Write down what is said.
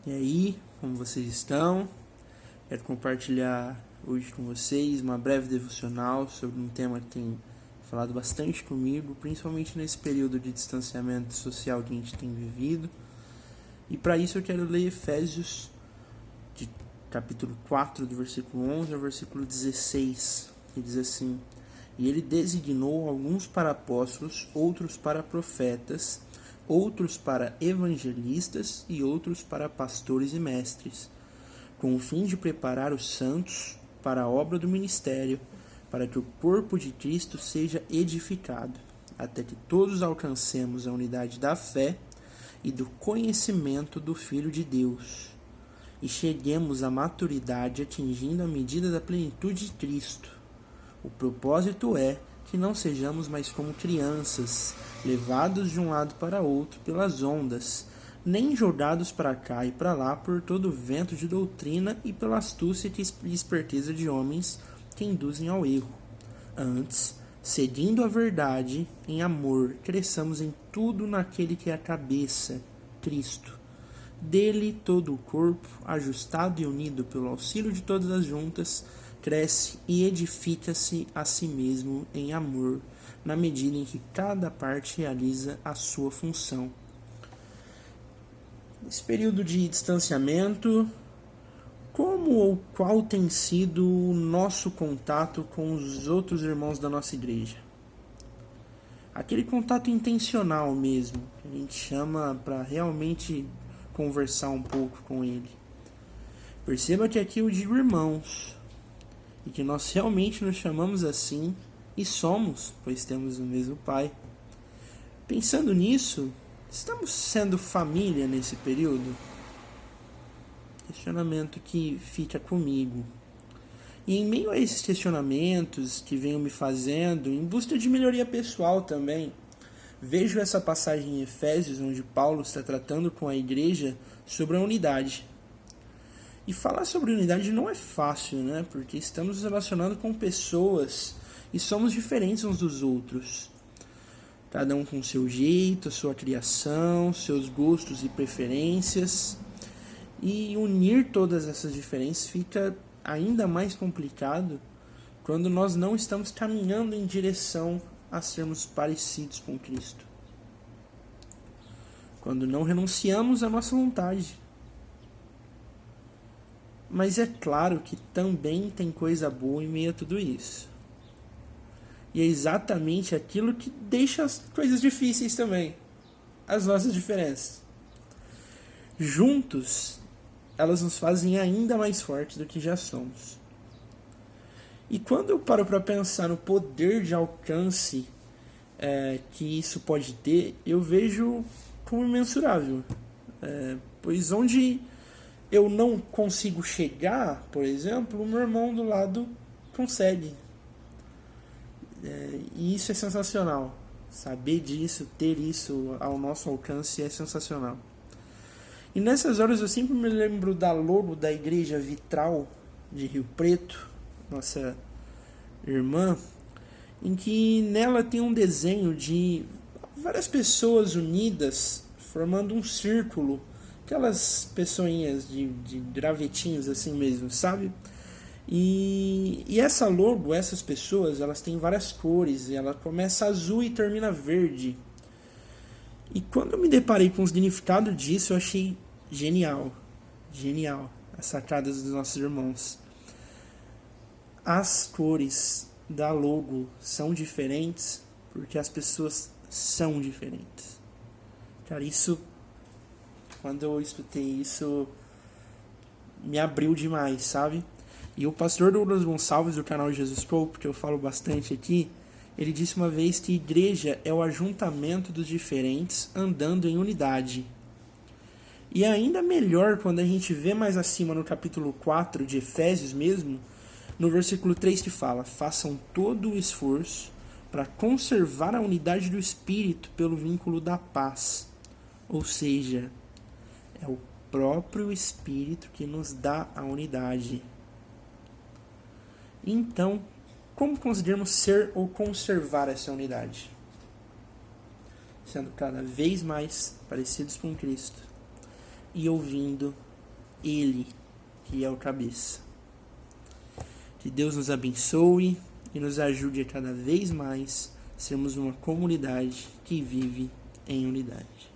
E aí, como vocês estão? Quero compartilhar hoje com vocês uma breve devocional sobre um tema que tem falado bastante comigo, principalmente nesse período de distanciamento social que a gente tem vivido. E para isso eu quero ler Efésios, de capítulo 4, do versículo 11 ao versículo 16, que diz assim: E ele designou alguns para apóstolos, outros para profetas, outros para evangelistas e outros para pastores e mestres, com o fim de preparar os santos para a obra do ministério, para que o corpo de Cristo seja edificado, até que todos alcancemos a unidade da fé e do conhecimento do Filho de Deus, e cheguemos à maturidade atingindo a medida da plenitude de Cristo. O propósito é que não sejamos mais como crianças, levados de um lado para outro pelas ondas, nem jogados para cá e para lá por todo o vento de doutrina e pela astúcia e esperteza de homens que induzem ao erro. Antes, seguindo a verdade, em amor, cresçamos em tudo naquele que é a cabeça, Cristo. Dele todo o corpo, ajustado e unido pelo auxílio de todas as juntas, cresce e edifica-se a si mesmo em amor, na medida em que cada parte realiza a sua função. Nesse período de distanciamento, como ou qual tem sido o nosso contato com os outros irmãos da nossa igreja? Aquele contato intencional mesmo, que a gente chama para realmente conversar um pouco com ele. Perceba que aqui eu digo irmãos, e que nós realmente nos chamamos assim e somos, pois temos o mesmo Pai. Pensando nisso, estamos sendo família nesse período? Questionamento que fica comigo. E em meio a esses questionamentos que venho me fazendo, em busca de melhoria pessoal também, vejo essa passagem em Efésios, onde Paulo está tratando com a igreja sobre a unidade. E falar sobre unidade não é fácil, né? Porque estamos nos relacionando com pessoas e somos diferentes uns dos outros. Cada um com seu jeito, a sua criação, seus gostos e preferências. E unir todas essas diferenças fica ainda mais complicado quando nós não estamos caminhando em direção a sermos parecidos com Cristo. Quando não renunciamos à nossa vontade. Mas é claro que também tem coisa boa em meio a tudo isso. E é exatamente aquilo que deixa as coisas difíceis também. As nossas diferenças. Juntos, elas nos fazem ainda mais fortes do que já somos. E quando eu paro para pensar no poder de alcance que isso pode ter, eu vejo como imensurável. Pois onde eu não consigo chegar, por exemplo, o meu irmão do lado consegue. E isso é sensacional. Saber disso, ter isso ao nosso alcance é sensacional. E nessas horas eu sempre me lembro da logo da Igreja Vitral de Rio Preto, nossa irmã, em que nela tem um desenho de várias pessoas unidas formando um círculo. Aquelas pessoinhas de gravetinhos assim mesmo, sabe? E essa logo, essas pessoas, elas têm várias cores. Ela começa azul e termina verde. E quando eu me deparei com o significado disso, eu achei genial. Genial. As sacadas dos nossos irmãos. As cores da logo são diferentes porque as pessoas são diferentes. Cara, isso... Quando eu escutei isso, me abriu demais, sabe? E o pastor Douglas Gonçalves, do canal Jesus Pope, que eu falo bastante aqui, ele disse uma vez que igreja é o ajuntamento dos diferentes andando em unidade. E é ainda melhor quando a gente vê mais acima no capítulo 4 de Efésios mesmo, no versículo 3 que fala: façam todo o esforço para conservar a unidade do Espírito pelo vínculo da paz. Ou seja, é o próprio Espírito que nos dá a unidade. Então, como conseguirmos ser ou conservar essa unidade? Sendo cada vez mais parecidos com Cristo e ouvindo Ele que é o cabeça. Que Deus nos abençoe e nos ajude a cada vez mais sermos uma comunidade que vive em unidade.